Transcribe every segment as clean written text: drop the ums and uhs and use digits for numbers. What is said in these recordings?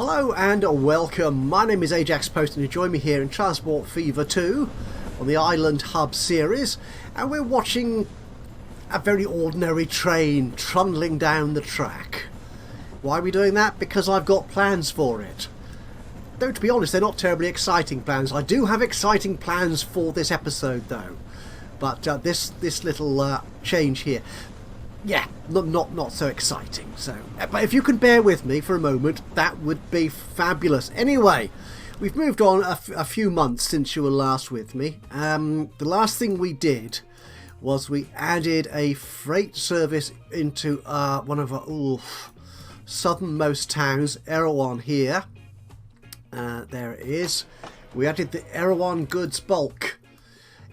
Hello and welcome. My name is Ajaxpost and you join me here in Transport Fever 2 on the Island Hub series, and we're watching a very ordinary train trundling down the track. Why are we doing that? Because I've got plans for it. Though to be honest, they're not terribly exciting plans. I do have exciting plans for this episode though. But this little change here, yeah, not so exciting. So, but if you can bear with me for a moment, that would be fabulous. Anyway, we've moved on a few months since you were last with me. The last thing we did was we added a freight service into one of our southernmost towns, Erewhon here. There it is. We added the Erewhon Goods Bulk.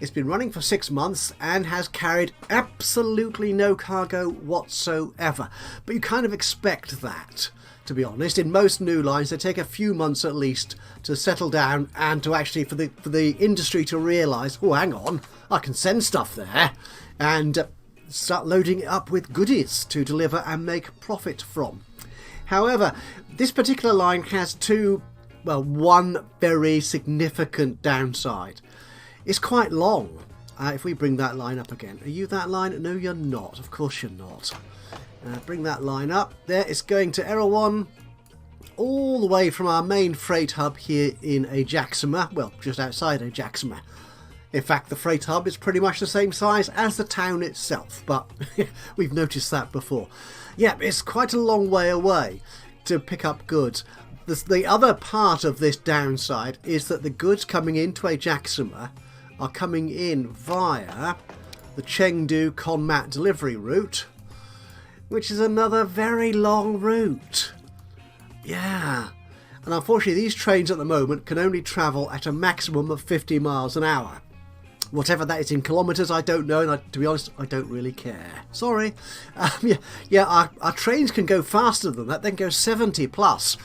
It's been running for 6 months and has carried absolutely no cargo whatsoever. But you kind of expect that, to be honest. In most new lines, they take a few months at least to settle down and to actually for the industry to realise, oh, hang on, I can send stuff there, and start loading it up with goodies to deliver and make profit from. However, this particular line has one very significant downside. It's quite long. If we bring that line up again. Are you that line? No, you're not. Of course you're not. Bring that line up. There, it's going to Erewhon all the way from our main freight hub here in Ajaxpost. Well, just outside Ajaxpost. In fact, the freight hub is pretty much the same size as the town itself, but we've noticed that before. Yeah, it's quite a long way away to pick up goods. The other part of this downside is that the goods coming into Ajaxpost are coming in via the Chengdu Conmat delivery route, which is another very long route. Yeah, and unfortunately these trains at the moment can only travel at a maximum of 50 miles an hour. Whatever that is in kilometres, I don't know, and to be honest, I don't really care. Sorry. Our trains can go faster than that, they can go 70 plus.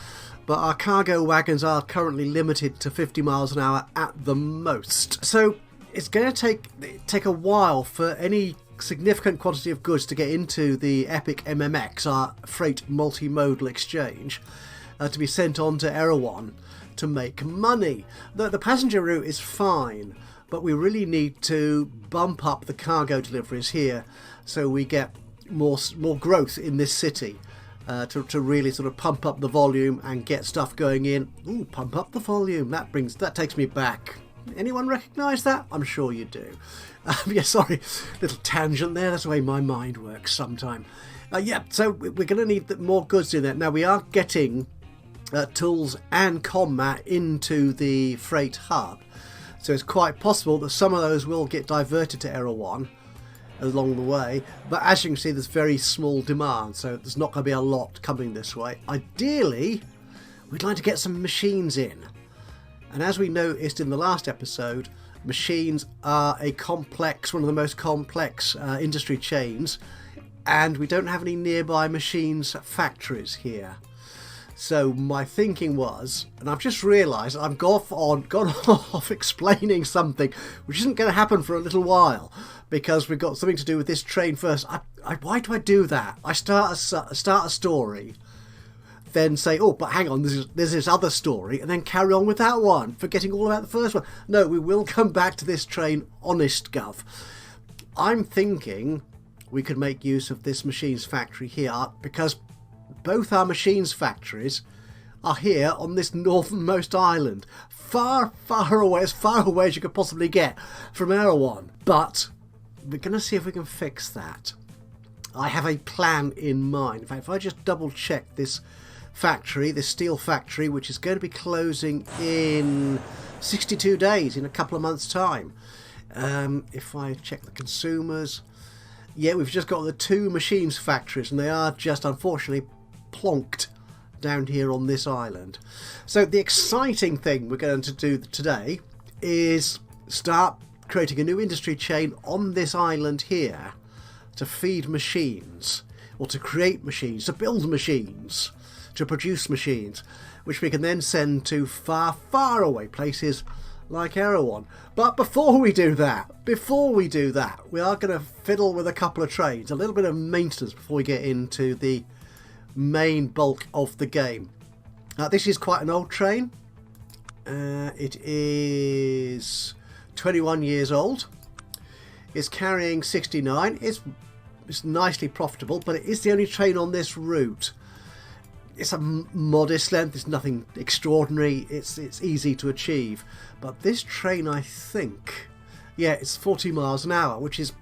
But our cargo wagons are currently limited to 50 miles an hour at the most. So it's going to take a while for any significant quantity of goods to get into the Epic MMX, our freight multimodal exchange, to be sent on to Erewhon to make money. The passenger route is fine, but we really need to bump up the cargo deliveries here so we get more growth in this city. To really sort of pump up the volume and get stuff going in. Ooh, pump up the volume. That takes me back. Anyone recognise that? I'm sure you do. Sorry, little tangent there. That's the way my mind works sometime. So we're going to need more goods in there. Now we are getting tools and commat into the freight hub, so it's quite possible that some of those will get diverted to Erewhon along the way, but as you can see there's very small demand, so there's not going to be a lot coming this way. Ideally we'd like to get some machines in, and as we noticed in the last episode, machines are one of the most complex industry chains, and we don't have any nearby machines factories here. So my thinking was, and I've just realised I've gone off explaining something which isn't going to happen for a little while, because we've got something to do with this train first. Why do I do that? I start a story, then say, oh, but hang on, there's this other story, and then carry on with that one, forgetting all about the first one. No, we will come back to this train, honest gov. I'm thinking we could make use of this machines factory here, because both our machines factories are here on this northernmost island, far away, as far away as you could possibly get from Erewhon. But we're going to see if we can fix that. I have a plan in mind. In fact, if I just double check this factory, this steel factory, which is going to be closing in 62 days, in a couple of months' time. If I check the consumers, yeah, we've just got the two machines factories, and they are just unfortunately plonked down here on this island. So the exciting thing we're going to do today is start creating a new industry chain on this island here to feed machines, or to create machines, to build machines, to produce machines, which we can then send to far away places like Erewhon. But before we do that, we are going to fiddle with a couple of trains, a little bit of maintenance before we get into the main bulk of the game. This is quite an old train. It is 21 years old. It's carrying 69. It's nicely profitable, but it is the only train on this route. It's a modest length. It's nothing extraordinary. It's easy to achieve. But this train, I think, yeah, it's 40 miles an hour, which is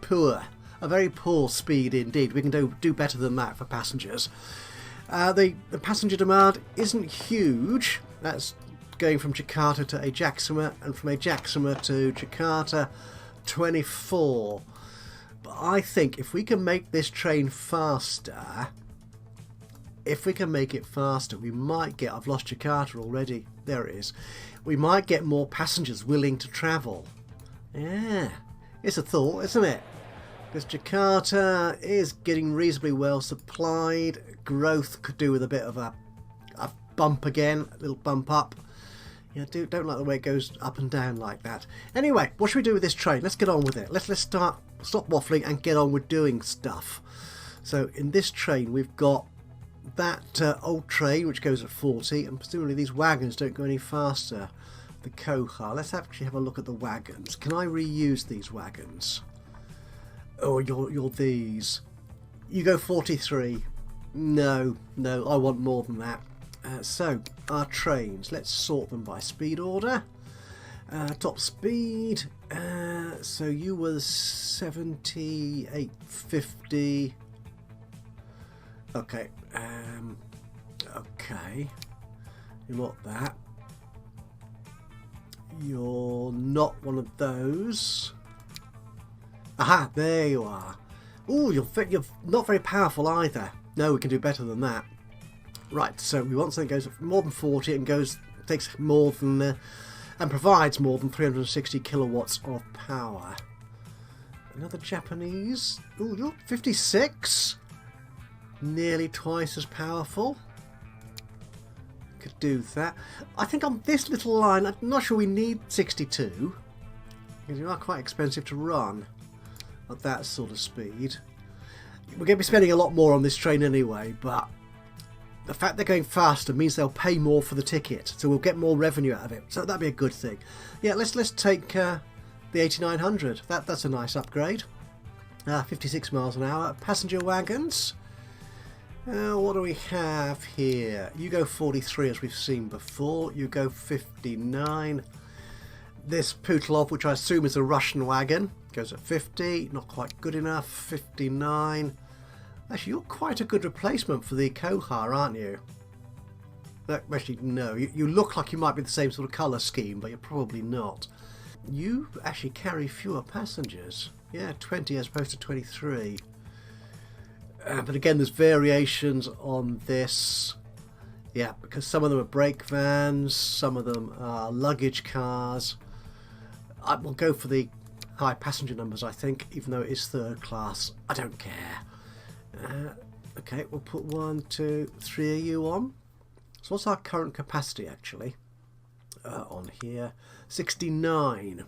poor. A very poor speed indeed. We can do better than that for passengers. The passenger demand isn't huge. That's going from Jakarta to Ajaxpost, and from Ajaxpost to Jakarta, 24. But I think if we can make this train faster, we might get... I've lost Jakarta already. There it is. We might get more passengers willing to travel. Yeah, it's a thought, isn't it? Because Jakarta is getting reasonably well supplied. Growth could do with a bit of a bump again, a little bump up. Yeah, don't like the way it goes up and down like that. Anyway, what should we do with this train? Let's get on with it. Let's stop waffling and get on with doing stuff. So in this train we've got that old train which goes at 40, and presumably these wagons don't go any faster. The Kohar. Let's actually have a look at the wagons. Can I reuse these wagons? Oh, you're these. You go 43. No, I want more than that. So, our trains, let's sort them by speed order. Top speed, so you were 7850. Okay, okay. You're not that. You're not one of those. Aha, there you are. Ooh, you're not very powerful either. No, we can do better than that. Right, so we want something that goes more than 40 and takes more than and provides more than 360 kilowatts of power. Another Japanese. Ooh, you're 56. Nearly twice as powerful. Could do that. I think on this little line, I'm not sure we need 62. Because you are quite expensive to run at that sort of speed. We're going to be spending a lot more on this train anyway, but the fact they're going faster means they'll pay more for the ticket, so we'll get more revenue out of it. So that'd be a good thing. Yeah, let's take the 8900. That's a nice upgrade. 56 miles an hour. Passenger wagons. What do we have here? You go 43 as we've seen before. You go 59. This Putilov, which I assume is a Russian wagon, goes at 50. Not quite good enough. 59. Actually, you're quite a good replacement for the Kohar, aren't you? Actually, no. You look like you might be the same sort of colour scheme, but you're probably not. You actually carry fewer passengers. Yeah, 20 as opposed to 23. But again, there's variations on this. Yeah, because some of them are brake vans, some of them are luggage cars. I will go for the high passenger numbers, I think, even though it is third class. I don't care. Okay, we'll put 1, 2, 3 of you on. So what's our current capacity actually? On here, 69.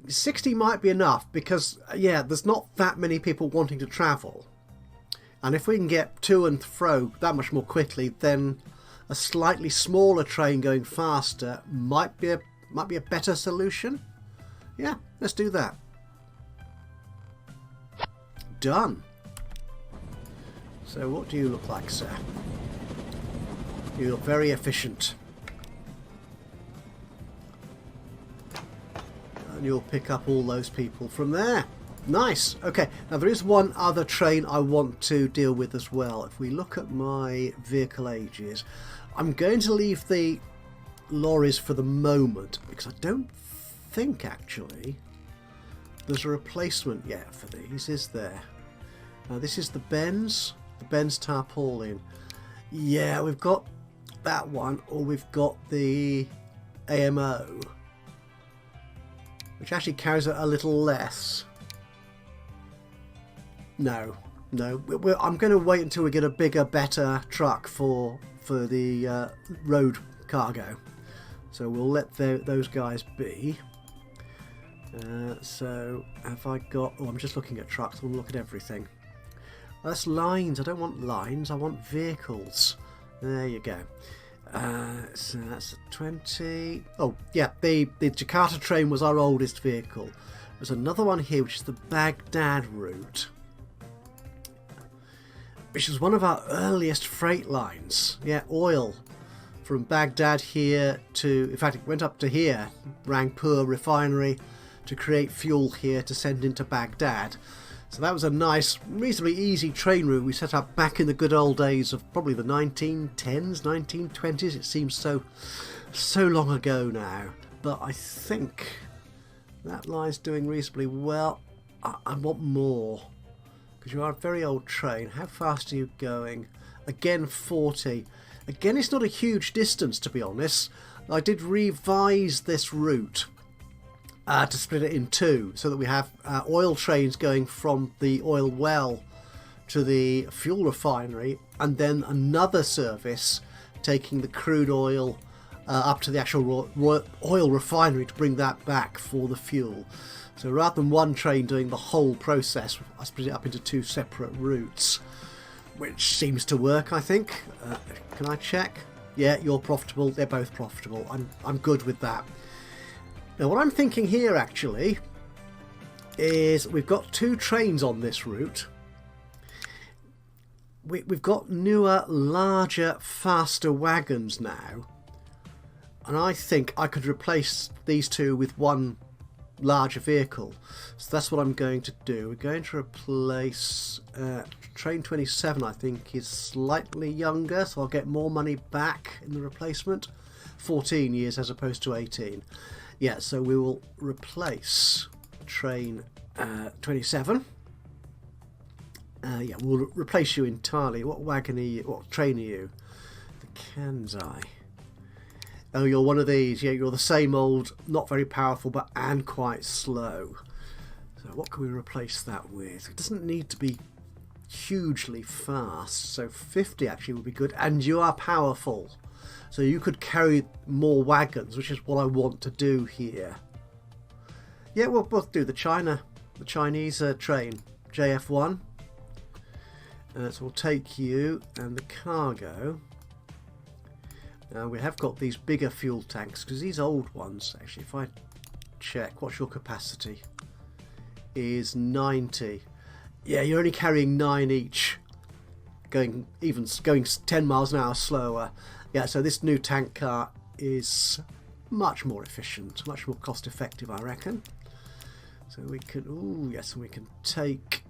60 might be enough because, yeah, there's not that many people wanting to travel. And if we can get to and fro that much more quickly, then a slightly smaller train going faster might be a better solution. Yeah, let's do that. Done. So what do you look like, sir? You look very efficient. And you'll pick up all those people from there. Nice. Okay, now there is one other train I want to deal with as well. If we look at my vehicle ages, I'm going to leave the lorries for the moment because I don't think actually there's a replacement yet for these, is there? This is the Benz tarpaulin. Yeah, we've got that one, or we've got the AMO, which actually carries a little less. No, I'm going to wait until we get a bigger, better truck for the road cargo. So we'll let those guys be. So have I got... Oh, I'm just looking at trucks. We'll look at everything. That's lines. I don't want lines. I want vehicles. There you go. So that's a 20. Oh, yeah, the Jakarta train was our oldest vehicle. There's another one here, which is the Baghdad route, which is one of our earliest freight lines. Yeah, oil from Baghdad here to, in fact, it went up to here, Rangpur refinery, to create fuel here to send into Baghdad. So that was a nice, reasonably easy train route we set up back in the good old days of probably the 1910s, 1920s. It seems so long ago now. But I think that line's doing reasonably well. I want more, because you are a very old train. How fast are you going? Again, 40. Again, it's not a huge distance, to be honest. I did revise this route to split it in two, so that we have oil trains going from the oil well to the fuel refinery, and then another service taking the crude oil up to the actual oil refinery to bring that back for the fuel. So rather than one train doing the whole process, I split it up into two separate routes, which seems to work, I think. Can I check? Yeah, you're profitable. They're both profitable. I'm good with that. Now, what I'm thinking here, actually, is we've got two trains on this route. We've got newer, larger, faster wagons now. And I think I could replace these two with one larger vehicle. So that's what I'm going to do. We're going to replace train 27, I think, is slightly younger, so I'll get more money back in the replacement. 14 years as opposed to 18. Yeah, so we will replace train 27. Yeah, we'll replace you entirely. What wagon are you? What train are you? The Kansai. Oh, you're one of these. Yeah, you're the same old, not very powerful, but and quite slow. So what can we replace that with? It doesn't need to be hugely fast. So 50 actually would be good. And you are powerful. So you could carry more wagons, which is what I want to do here. Yeah, we'll both do the Chinese train, JF1. So we'll take you and the cargo. Now we have got these bigger fuel tanks, because these old ones, actually, if I check, what's your capacity? Is 90. Yeah, you're only carrying 9 each, going 10 miles an hour slower. Yeah, so this new tank car is much more efficient, much more cost effective, I reckon. So we can, ooh, yes, and we can take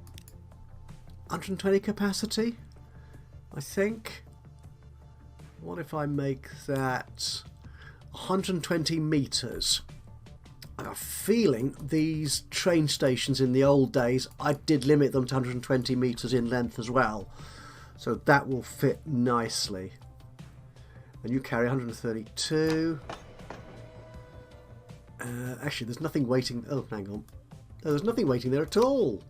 120 capacity, I think. What if I make that 120 meters? I have a feeling these train stations in the old days, I did limit them to 120 meters in length as well. So that will fit nicely. And you carry 132. Actually, there's nothing waiting. Oh, hang on. Oh, there's nothing waiting there at all.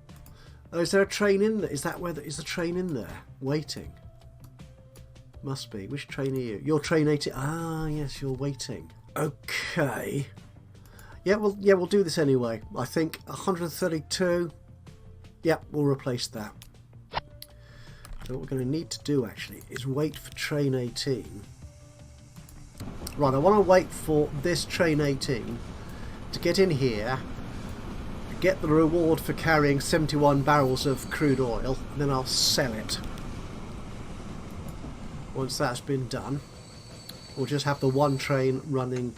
Oh, is there a train in there? Is that where is the train in there waiting? Must be. Which train are you? You're train 80. Ah, yes, you're waiting. Okay. Yeah, we'll do this anyway. I think 132. Yep, we'll replace that. So what we're going to need to do actually is wait for train 18. Right, I want to wait for this train 18 to get in here, get the reward for carrying 71 barrels of crude oil, and then I'll sell it. Once that's been done, we'll just have the one train running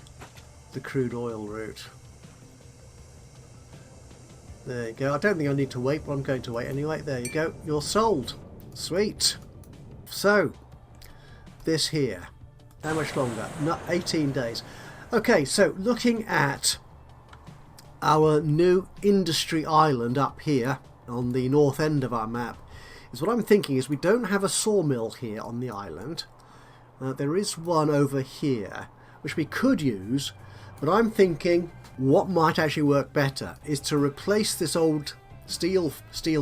the crude oil route. There you go. I don't think I need to wait, but I'm going to wait anyway. There you go. You're sold. Sweet. So, this here. How much longer? Not 18 days. Okay, so looking at our new industry island up here on the north end of our map, is what I'm thinking is we don't have a sawmill here on the island. There is one over here, which we could use, but I'm thinking what might actually work better is to replace this old steel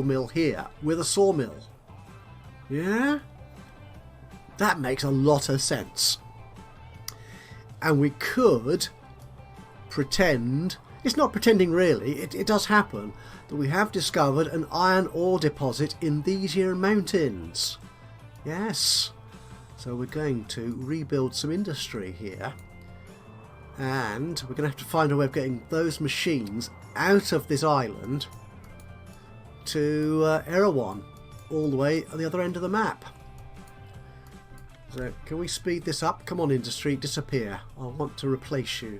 mill here with a sawmill. Yeah? That makes a lot of sense. And we could pretend, it's not pretending really, it does happen, that we have discovered an iron ore deposit in these here mountains. Yes. So we're going to rebuild some industry here, and we're going to have to find a way of getting those machines out of this island to Erewhon, all the way at the other end of the map. So can we speed this up? Come on, industry, disappear. I want to replace you.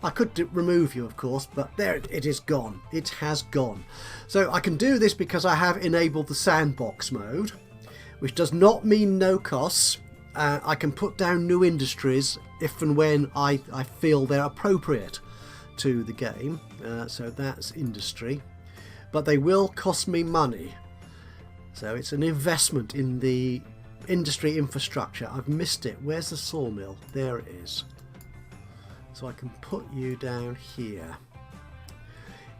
I could remove you, of course, but there it is gone. It has gone. So I can do this because I have enabled the sandbox mode, which does not mean no costs. I can put down new industries if and when I feel they're appropriate to the game. So that's industry. But they will cost me money. So it's an investment in the industry infrastructure. I've missed it. Where's the sawmill? There it is. So I can put you down here.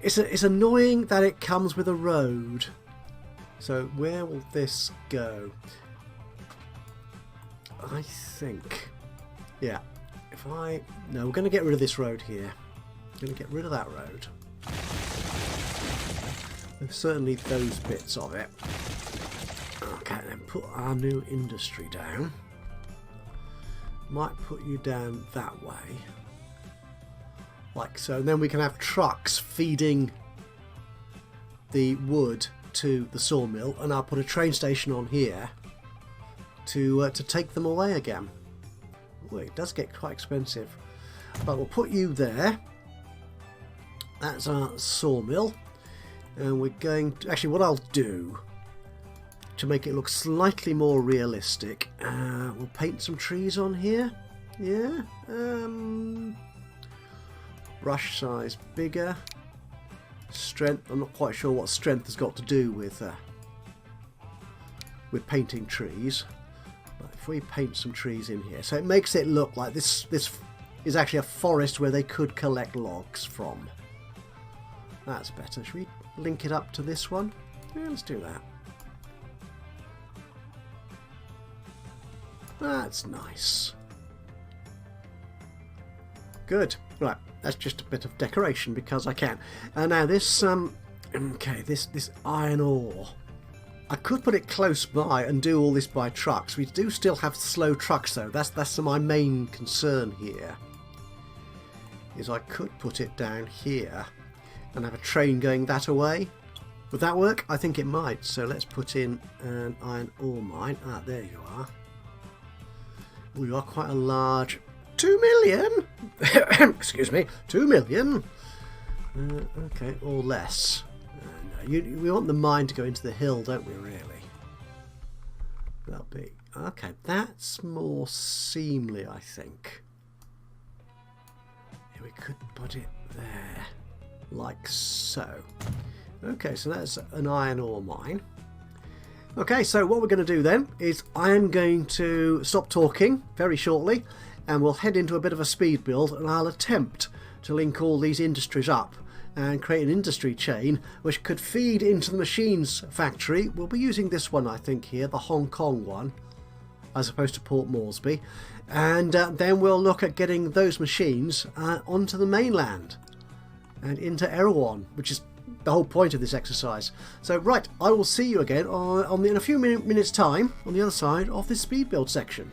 It's annoying that it comes with a road. So where will this go? I think, yeah, no, we're going to get rid of this road here. We're going to get rid of that road. And certainly those bits of it. Okay, then put our new industry down. Might put you down that way. Like so. And then we can have trucks feeding the wood to the sawmill, and I'll put a train station on here to take them away again. Oh, it does get quite expensive, but we'll put you there. That's our sawmill, and we're going to, actually what I'll do to make it look slightly more realistic, we'll paint some trees on here. Yeah, brush size bigger, strength, I'm not quite sure what strength has got to do with painting trees. If we paint some trees in here, so it makes it look like this is actually a forest where they could collect logs from. That's better. Should we link it up to this one? Yeah, let's do that. That's nice. Good. Right, that's just a bit of decoration because I can. Now this okay, this iron ore. I could put it close by and do all this by trucks. We do still have slow trucks though. That's my main concern here. Is I could put it down here and have a train going that away. Would that work? I think it might. So let's put in an iron ore mine. Ah, there you are. Oh, you are quite a large 2 million. Excuse me, 2 million. Okay, or less. We want the mine to go into the hill, don't we, really? That'll be... Okay, that's more seamly, I think. Yeah, we could put it there, like so. Okay, so that's an iron ore mine. Okay, so what we're going to do then is I am going to stop talking very shortly, and we'll head into a bit of a speed build, and I'll attempt to link all these industries up and create an industry chain which could feed into the machines factory. We'll be using this one, I think, here, the Hong Kong one, as opposed to Port Moresby, and then we'll look at getting those machines onto the mainland and into Erewhon, which is the whole point of this exercise. So right, I will see you again in a few minutes time on the other side of this speed build section.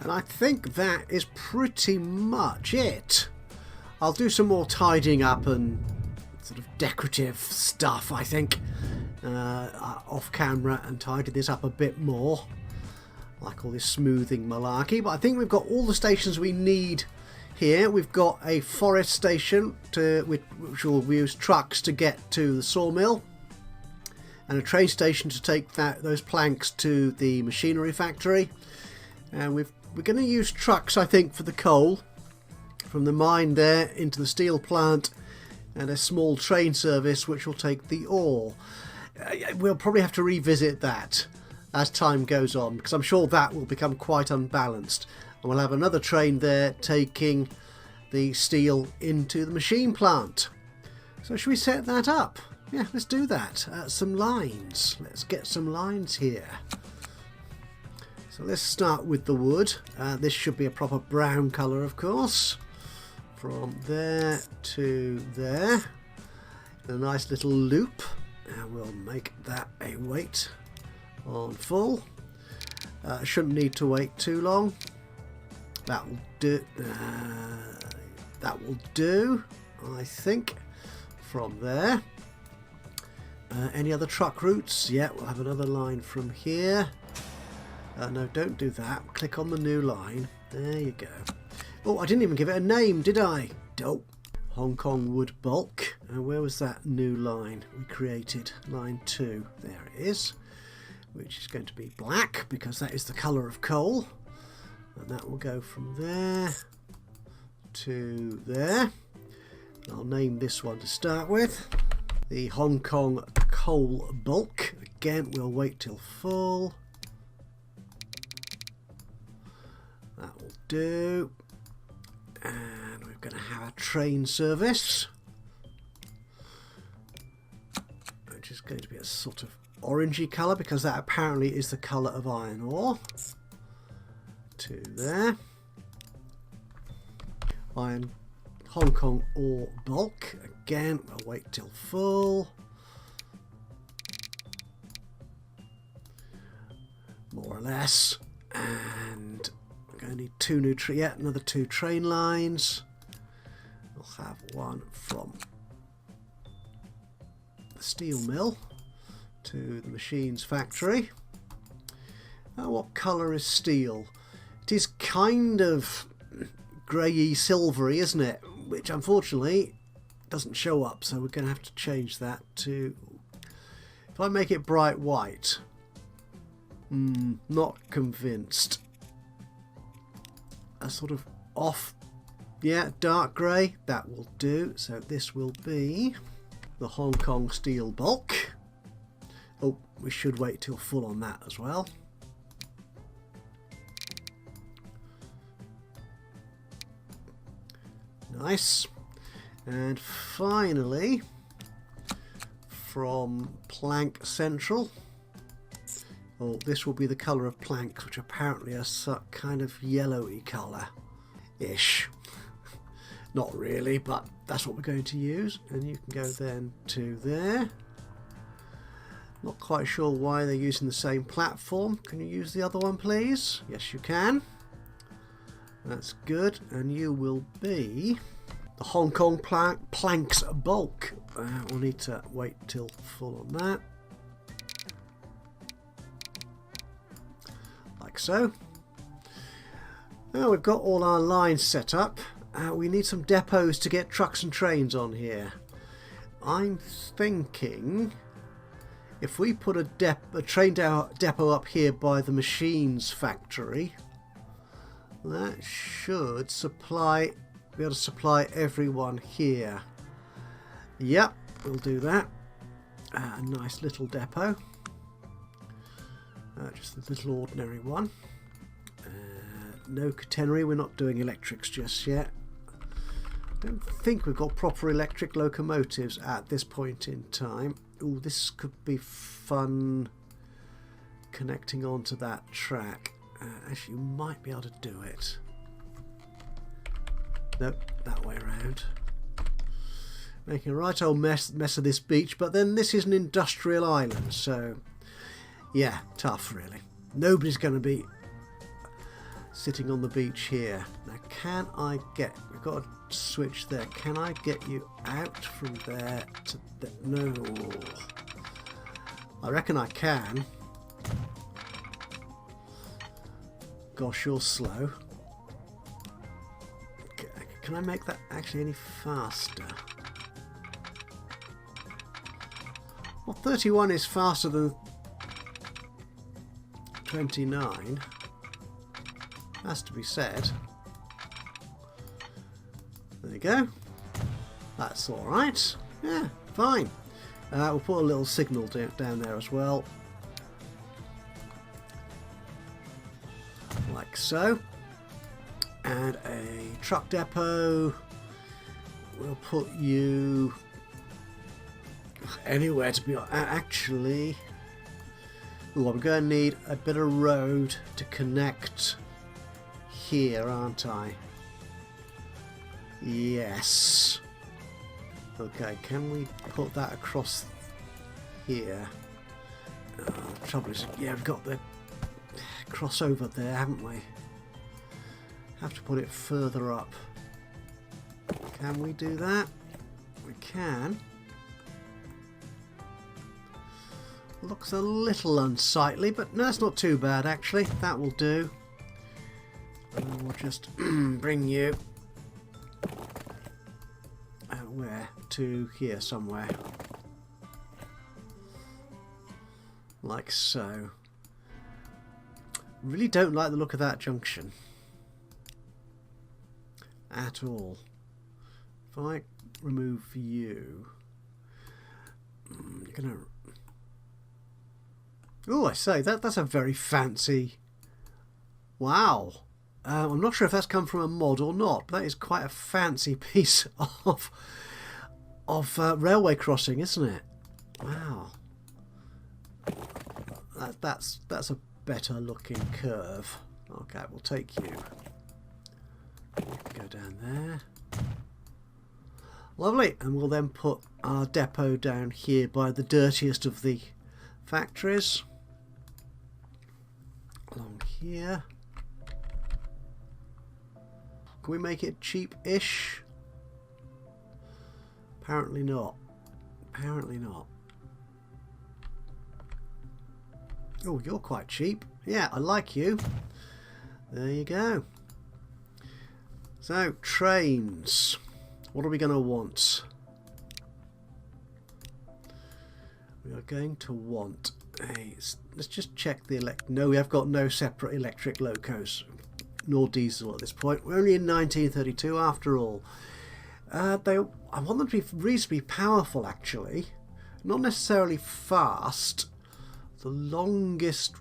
And I think that is pretty much it. I'll do some more tidying up and sort of decorative stuff, I think, off camera, and tidy this up a bit more. Like all this smoothing malarkey. But I think we've got all the stations we need here. We've got a forest station which will use trucks to get to the sawmill, and a train station to take those planks to the machinery factory. And we're going to use trucks, I think, for the coal from the mine there into the steel plant, and a small train service which will take the ore. We'll probably have to revisit that as time goes on, because I'm sure that will become quite unbalanced, and we'll have another train there taking the steel into the machine plant. So should we set that up? Yeah, let's do that. Some lines. Let's get some lines here. So let's start with the wood. This should be a proper brown colour, of course. From there to there. A nice little loop. And we'll make that a weight on full. Shouldn't need to wait too long. That will do. That will do, I think. From there. Any other truck routes? Yeah, we'll have another line from here. No, don't do that. Click on the new line. There you go. Oh, I didn't even give it a name, did I? Dope. Hong Kong Wood Bulk. Where was that new line we created? Line 2. There it is. Which is going to be black, because that is the colour of coal. And that will go from there to there. I'll name this one to start with. The Hong Kong Coal Bulk. Again, we'll wait till full. That will do. And we're going to have a train service, which is going to be a sort of orangey colour, because that apparently is the colour of iron ore. To there. Hong Kong Ore Bulk. Again, we'll wait till full. More or less. And we're going to need two new another two train lines. We'll have one from the steel mill to the machines factory. Now, what colour is steel? It is kind of greyy silvery, isn't it? Which unfortunately doesn't show up, so we're going to have to change that to, if I make it bright white. Not convinced. A sort of off, yeah, dark grey, that will do. So this will be the Hong Kong Steel Bulk. Oh, we should wait till full on that as well. Nice. And finally, from Plank Central, oh, this will be the colour of planks, which apparently are some kind of yellowy colour-ish. Not really, but that's what we're going to use. And you can go then to there. Not quite sure why they're using the same platform. Can you use the other one, please? Yes, you can. That's good. And you will be the Hong Kong Planks Bulk. We'll need to wait till full on that. like so. Now we've got all our lines set up. We need some depots to get trucks and trains on here. I'm thinking if we put a train depot up here by the machines factory, that should be able to supply everyone here. Yep, we'll do that. A nice little depot. Just a little ordinary one. No catenary, we're not doing electrics just yet. I don't think we've got proper electric locomotives at this point in time. Oh, this could be fun connecting onto that track. Actually, you might be able to do it. Nope, that way around. Making a right old mess of this beach, but then this is an industrial island, so yeah, tough really. Nobody's going to be sitting on the beach here. Now can I get, we've got a switch there, can I get you out from there to there? No. I reckon I can. Gosh, you're slow. Can I make that actually any faster? Well, 31 is faster than 29. Has to be said. There you go. That's alright. Yeah, fine. We'll put a little signal down there as well. Like so. And a truck depot. We'll put you anywhere to be actually. Ooh, I'm going to need a bit of road to connect here, aren't I? Yes. Okay, can we put that across here? The trouble is, yeah, we've got the crossover there, haven't we? Have to put it further up. Can we do that? We can. Looks a little unsightly, but no, it's not too bad actually. That will do. And we'll just bring you where? To here somewhere. Like so. Really don't like the look of that junction. At all. If I remove you, you're gonna. Oh, I say that's a very fancy. Wow. I'm not sure if that's come from a mod or not, but that is quite a fancy piece of railway crossing, isn't it? Wow. That's a better looking curve. Okay, we'll take you. Go down there. Lovely, and we'll then put our depot down here by the dirtiest of the factories. Along here. Can we make it cheap-ish? Apparently not. Apparently not. Oh, you're quite cheap. Yeah, I like you. There you go. So, trains. What are we going to want? We are going to want a... Let's just check the No, we have got no separate electric locos, nor diesel at this point. We're only in 1932 after all. I want them to be reasonably powerful, actually. Not necessarily fast. The longest...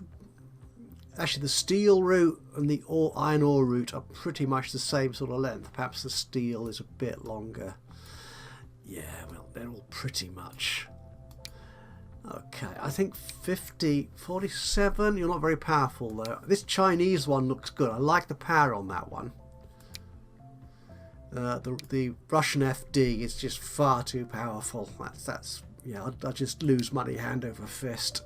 Actually, the steel route and the iron ore route are pretty much the same sort of length. Perhaps the steel is a bit longer. Yeah, well, they're all pretty much. Okay, I think 47. You're not very powerful, though. This Chinese one looks good. I like the power on that one. The Russian FD is just far too powerful. That's yeah, I'll just lose money hand over fist.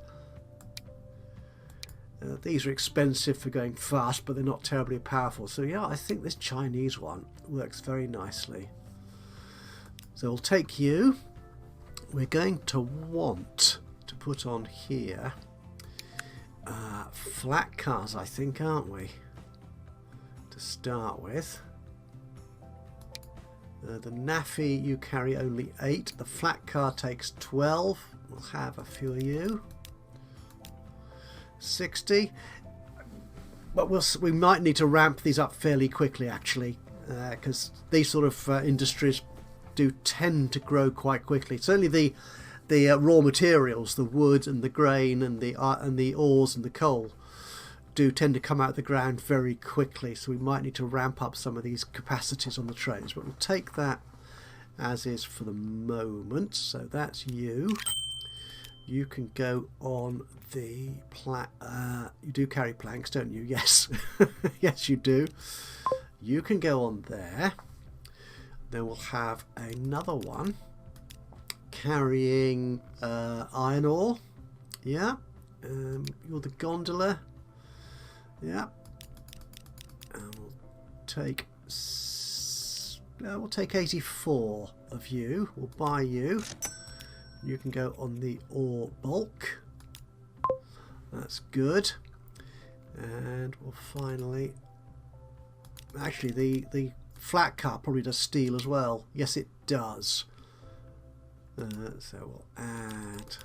These are expensive for going fast, but they're not terribly powerful. So yeah, I think this Chinese one works very nicely. So we'll take you. We're going to want to put on here flat cars, I think, aren't we? To start with. The Naffy, you carry only 8. The flat car takes 12. We'll have a few of you. 60. But we might need to ramp these up fairly quickly, actually, because these sort of industries do tend to grow quite quickly. Certainly the raw materials, the wood and the grain and the ores and the coal, do tend to come out of the ground very quickly, so we might need to ramp up some of these capacities on the trains, but we'll take that as is for the moment. So that's you. You can go on the you do carry planks, don't you? Yes. Yes, you do. You can go on there. Then we'll have another one carrying iron ore. Yeah. You're the gondola. Yeah, and we'll take 84 of you. We'll buy you. You can go on the ore bulk. That's good. And we'll finally, actually the flat car probably does steel as well. Yes, it does. So we'll add.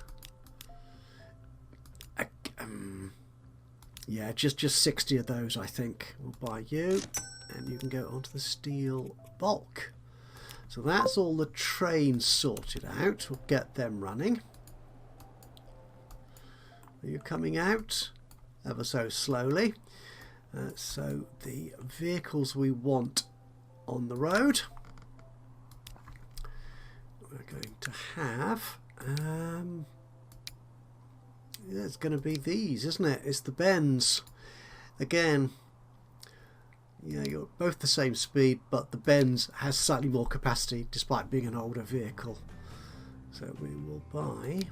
Yeah, just 60 of those, I think. We'll buy you, and you can go onto the steel bulk. So that's all the trains sorted out. We'll get them running. Are you coming out? Ever so slowly. So the vehicles we want on the road, we're going to have... yeah, it's going to be these, isn't it? It's the Benz. Again, yeah, you're both the same speed, but the Benz has slightly more capacity despite being an older vehicle. So we will buy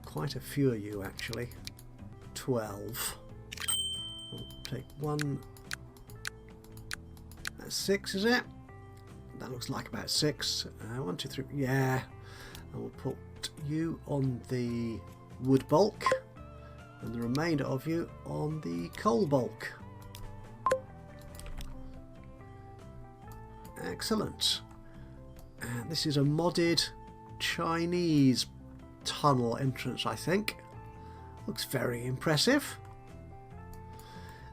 quite a few of you, actually. 12. We'll take one. That's 6, is it? That looks like about 6. 1, 2, 3. Yeah. And we'll put you on the wood bulk and the remainder of you on the coal bulk. Excellent. And this is a modded Chinese tunnel entrance, I think. Looks very impressive.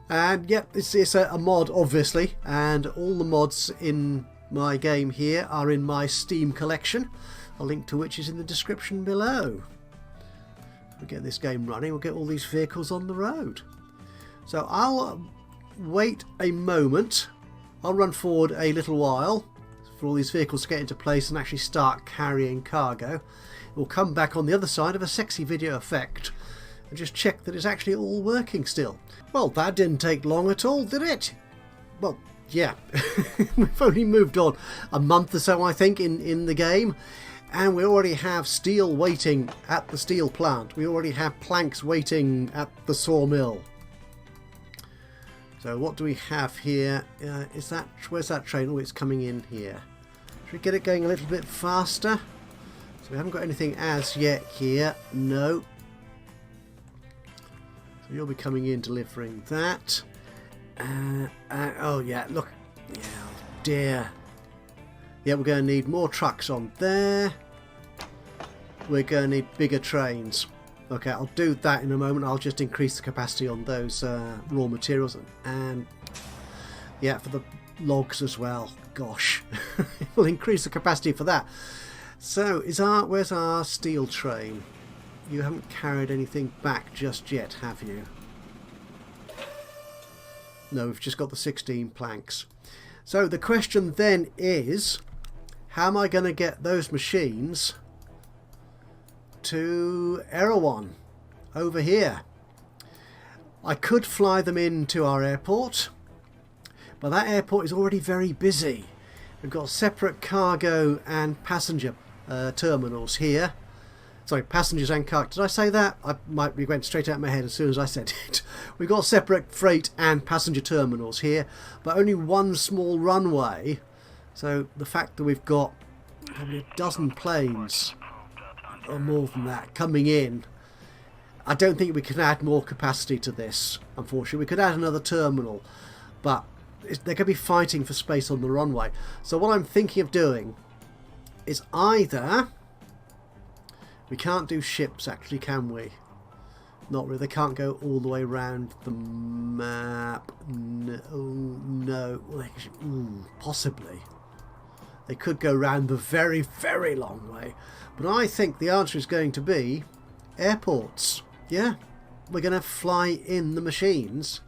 And yep, it's a mod, obviously, and all the mods in my game here are in my Steam collection, a link to which is in the description below. We'll get this game running, we'll get all these vehicles on the road. So I'll wait a moment, I'll run forward a little while for all these vehicles to get into place and actually start carrying cargo. We'll come back on the other side of a sexy video effect and just check that it's actually all working still. Well, that didn't take long at all, did it? Well, yeah, we've only moved on a month or so, I think, in the game. And we already have steel waiting at the steel plant. We already have planks waiting at the sawmill. So what do we have here? Where's that train? Oh, it's coming in here. Should we get it going a little bit faster? So we haven't got anything as yet here. No. So you'll be coming in delivering that. Oh yeah, look. Yeah, oh dear. Yeah, we're going to need more trucks on there. We're going to need bigger trains. Okay, I'll do that in a moment. I'll just increase the capacity on those raw materials. And yeah, for the logs as well. Gosh, we'll increase the capacity for that. So, where's our steel train? You haven't carried anything back just yet, have you? No, we've just got the 16 planks. So the question then is, how am I going to get those machines to Erewhon over here? I could fly them into our airport, but that airport is already very busy. We've got separate cargo and passenger terminals here. Sorry, passengers and cargo. Did I say that? I might be going straight out of my head as soon as I said it. We've got separate freight and passenger terminals here, but only one small runway. So the fact that we've got probably a dozen planes, or more than that, coming in, I don't think we can add more capacity to this, unfortunately. We could add another terminal, but they're going to be fighting for space on the runway. So what I'm thinking of doing is either... We can't do ships, actually, can we? Not really. They can't go all the way around the map. No. Possibly. They could go round the very, very long way. But I think the answer is going to be airports. Yeah. We're going to fly in the machines,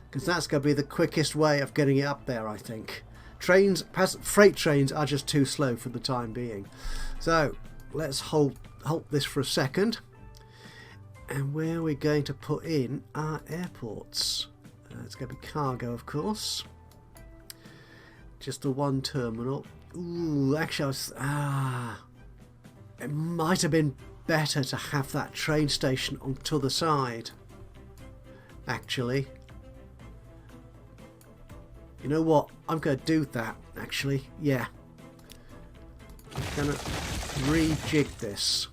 because that's going to be the quickest way of getting it up there, I think. Freight trains are just too slow for the time being. So let's hold this for a second. And where we're going to put in our airports. It's going to be cargo, of course. Just the one terminal. Ooh, actually, it might have been better to have that train station on to the side. Actually. You know what? I'm going to do that, actually. Yeah. I'm going to rejig this.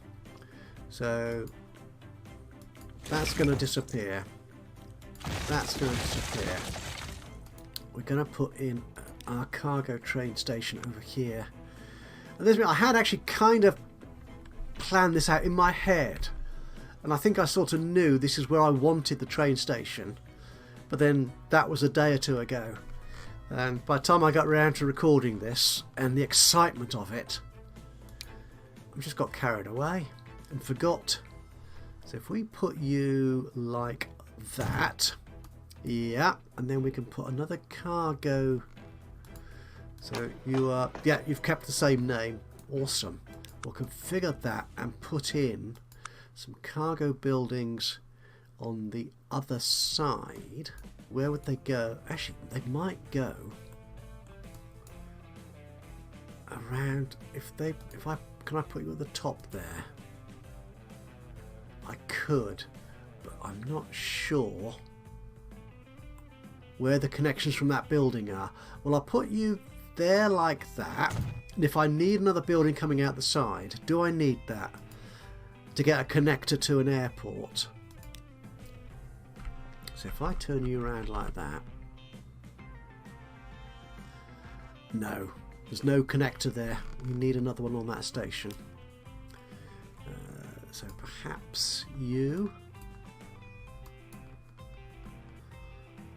So... that's going to disappear. That's going to disappear. We're going to put in our cargo train station over here. And this, I had actually kind of planned this out in my head. And I think I sort of knew this is where I wanted the train station. But then that was a day or two ago. And by the time I got around to recording this and the excitement of it, I just got carried away and forgot. So if we put you like that, yeah, and then we can put another cargo. So you are, yeah, you've kept the same name. Awesome. We'll configure that and put in some cargo buildings on the other side. Where would they go? Actually, they might go around. Can I put you at the top there? I could, but I'm not sure where the connections from that building are. Well, I'll put you there like that. And if I need another building coming out the side, do I need that to get a connector to an airport? So if I turn you around like that, no, there's no connector there. We need another one on that station. So perhaps you,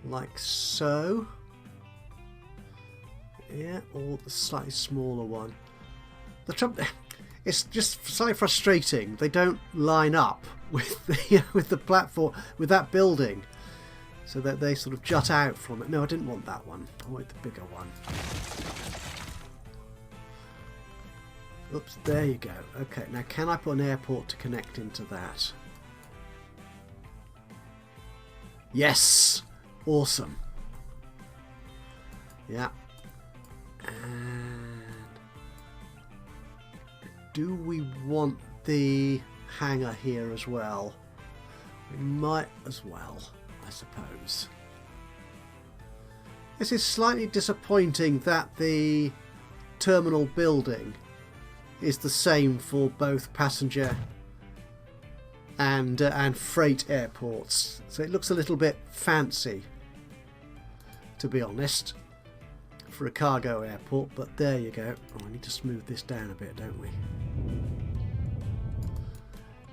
like so. Yeah, or the slightly smaller one. The trouble, it's just slightly frustrating. They don't line up with the platform, with that building, so that they sort of jut out from it. No, I didn't want that one. I wanted the bigger one. Oops, there you go. Okay, now can I put an airport to connect into that? Yes! Awesome. Yeah. And do we want the hangar here as well? We might as well, I suppose. This is slightly disappointing that the terminal building is the same for both passenger and freight airports. So it looks a little bit fancy, to be honest, for a cargo airport, but there you go. Oh, I need to smooth this down a bit, don't we?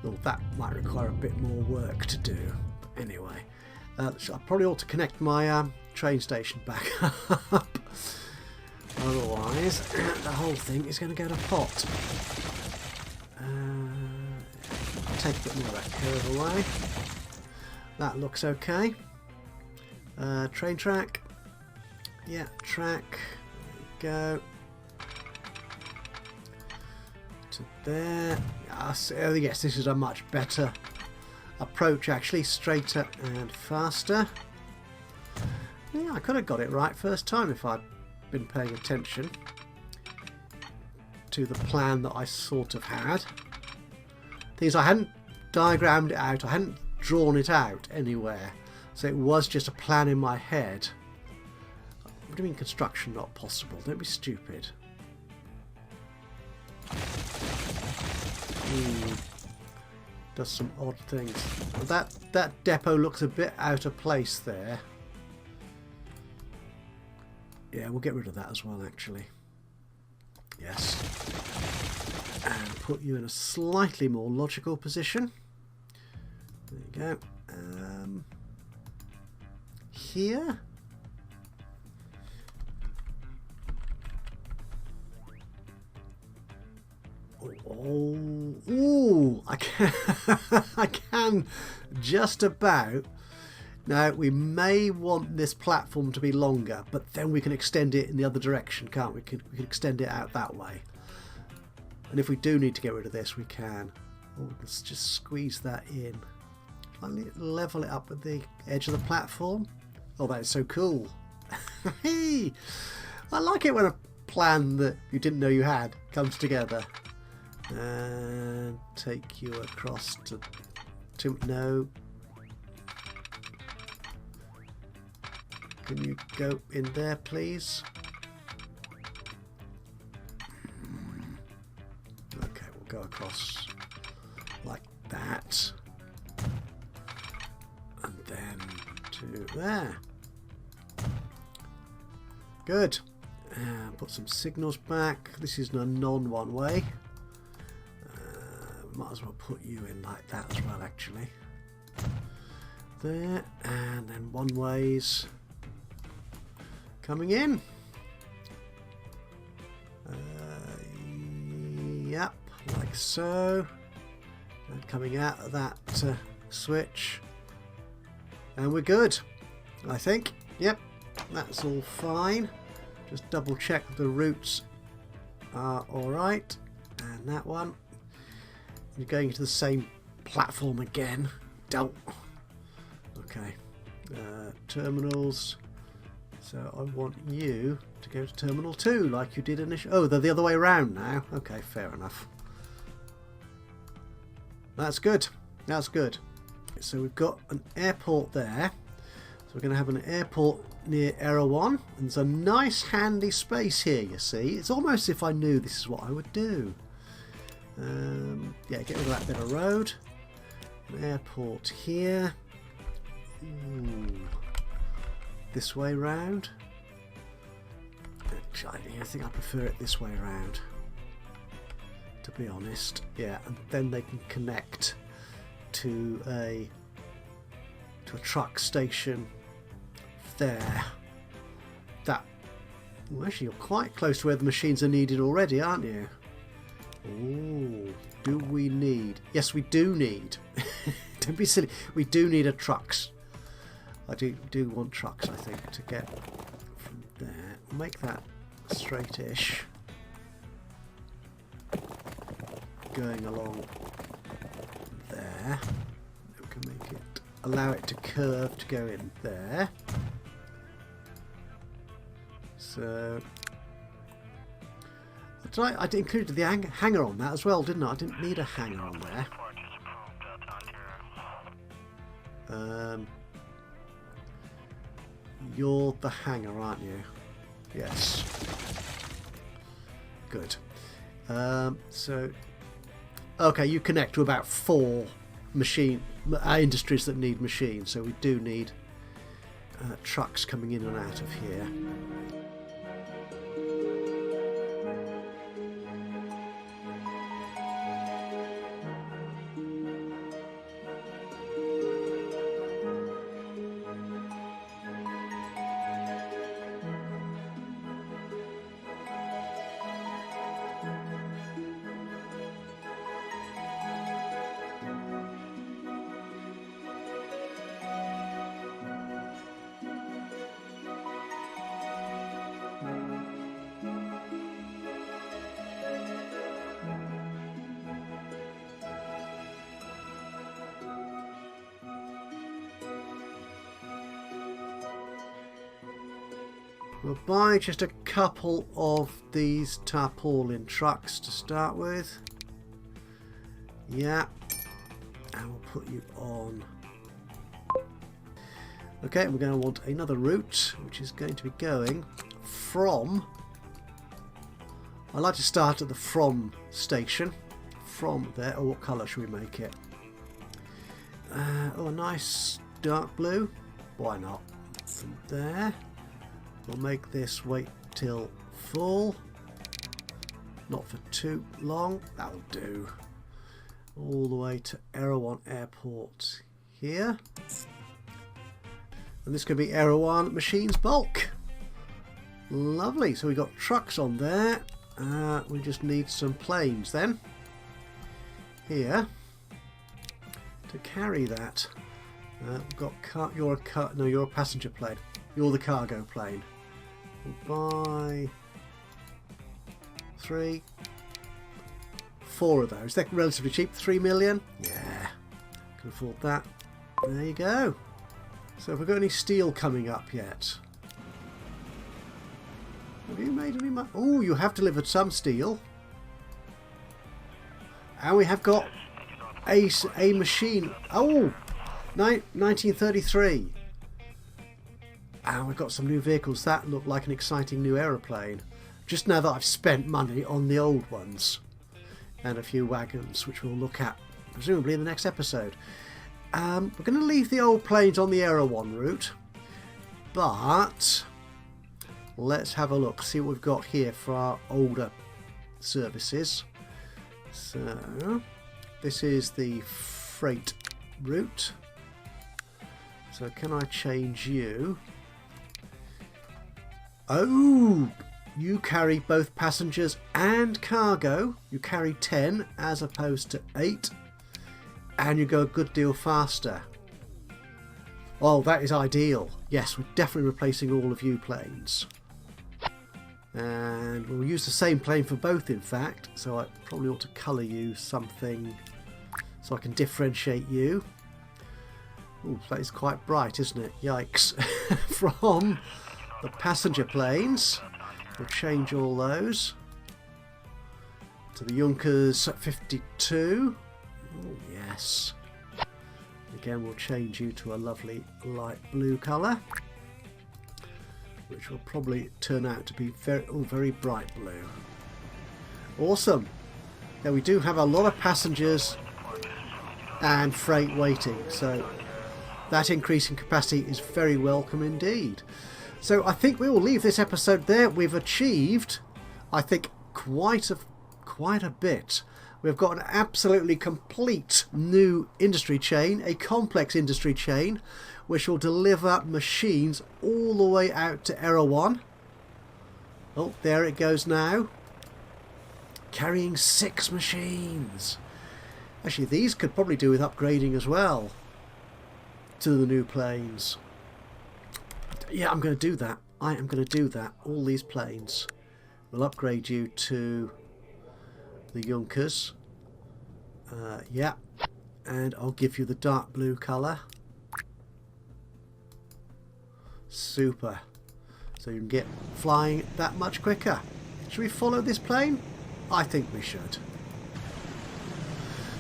Well, that might require a bit more work to do. But anyway, I probably ought to connect my train station back up. Otherwise, the whole thing is going to go to pot. I'll take a bit more of that curve away. That looks okay. Train track. Yeah, track. There we go. To there. Yes, oh yes, this is a much better approach actually. Straighter and faster. Yeah, I could have got it right first time if I'd been paying attention to the plan that I sort of had. Things I hadn't diagrammed it out, I hadn't drawn it out anywhere, so it was just a plan in my head. What do you mean construction not possible? Don't be stupid. does some odd things. That depot looks a bit out of place there. Yeah, we'll get rid of that as well, actually. Yes. And put you in a slightly more logical position. There you go. Here. Oh, I can, I can just about. Now, we may want this platform to be longer, but then we can extend it in the other direction, can't we? We can extend it out that way. And if we do need to get rid of this, we can. Oh, let's just squeeze that in. Level it up at the edge of the platform. Oh, that is so cool. I like it when a plan that you didn't know you had comes together. And take you across to no. Can you go in there, please? Okay, we'll go across like that. And then to there. Good. Put some signals back. This is a non-one way. Might as well put you in like that as well, actually. There, and then one ways coming in. Yep, like so. And coming out of that switch. And we're good, I think. Yep, that's all fine. Just double check the routes are alright. And that one. You're going into the same platform again. Don't. Okay. Terminals. So I want you to go to Terminal 2 like you did initially. Oh, they're the other way around now. Okay, fair enough. That's good. That's good. So we've got an airport there. So we're going to have an airport near Erewhon. And there's a nice handy space here, you see. It's almost as if I knew this is what I would do. Yeah, get rid of that bit of road. An airport here. Ooh. This way round. I think I prefer it this way round, to be honest. Yeah, and then they can connect to a truck station there. That, well, actually, you're quite close to where the machines are needed already, aren't you? Oh, do we need? Yes, we do need. Don't be silly. We do need a trucks. I do want trucks, I think, to get from there. Make that straightish. Going along there. We can make it, allow it to curve to go in there. So. I included the hanger on that as well, didn't I? I didn't need a hanger on there. You're the hanger, aren't you? Yes. Good. So, okay, you connect to about 4 industries that need machines, so we do need trucks coming in and out of here. We'll buy just a couple of these tarpaulin trucks to start with. Yeah. And we'll put you on. Okay, we're going to want another route, which is going to be going from... I like to start at the from station. From there. Oh, what colour should we make it? Oh, a nice dark blue. Why not? From there. We'll make this wait till full. Not for too long. That'll do. All the way to Erewhon Airport here. And this could be Erewhon Machines Bulk. Lovely. So we've got trucks on there. We just need some planes then. Here. To carry that. We've got you're a passenger plane. You're the cargo plane. We'll buy 3, 4 of those. They're relatively cheap. 3 million. Yeah, can afford that. There you go. So have we got any steel coming up yet? Have you made any money? Oh, you have delivered some steel. And we have got a machine. Oh, 1933. And we've got some new vehicles that look like an exciting new aeroplane. Just now that I've spent money on the old ones. And a few wagons, which we'll look at presumably in the next episode. We're going to leave the old planes on the Erewhon route. But let's have a look, see what we've got here for our older services. So this is the freight route. So can I change you? Oh, you carry both passengers and cargo. You carry 10 as opposed to 8. And you go a good deal faster. Oh, that is ideal. Yes, we're definitely replacing all of you planes. And we'll use the same plane for both, in fact. So I probably ought to colour you something so I can differentiate you. Ooh, that is quite bright, isn't it? Yikes. From the passenger planes. We'll change all those. To the Junkers 52. Oh, yes. Again, we'll change you to a lovely light blue colour, which will probably turn out to be very bright blue. Awesome. Now we do have a lot of passengers and freight waiting, so that increase in capacity is very welcome indeed. So I think we will leave this episode there. We've achieved, I think, quite a bit. We've got an absolutely complete new industry chain, a complex industry chain, which will deliver machines all the way out to Erewhon. Oh, there it goes now. Carrying 6 machines. Actually, these could probably do with upgrading as well to the new planes. Yeah, I'm going to do that. I am going to do that. All these planes. We'll upgrade you to the Junkers. Yeah, and I'll give you the dark blue colour. Super. So you can get flying that much quicker. Should we follow this plane? I think we should.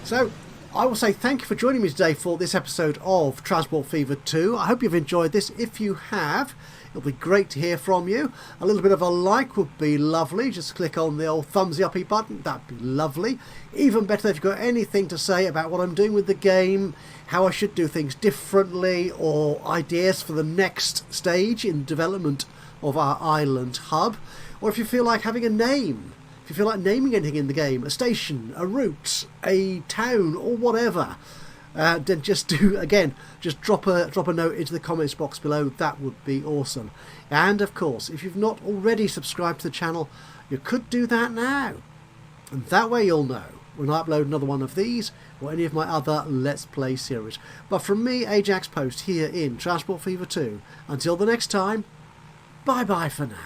So I will say thank you for joining me today for this episode of Transport Fever 2. I hope you've enjoyed this. If you have, it'll be great to hear from you. A little bit of a like would be lovely. Just click on the old thumbsy uppy button. That'd be lovely. Even better if you've got anything to say about what I'm doing with the game, how I should do things differently, or ideas for the next stage in development of our island hub. Or if you feel like having a name. If you feel like naming anything in the game, a station, a route, a town, or whatever, then just drop a note into the comments box below. That would be awesome. And of course, if you've not already subscribed to the channel, you could do that now. And that way you'll know when I upload another one of these or any of my other Let's Play series. But from me, Ajaxpost, here in Transport Fever 2, until the next time, bye bye for now.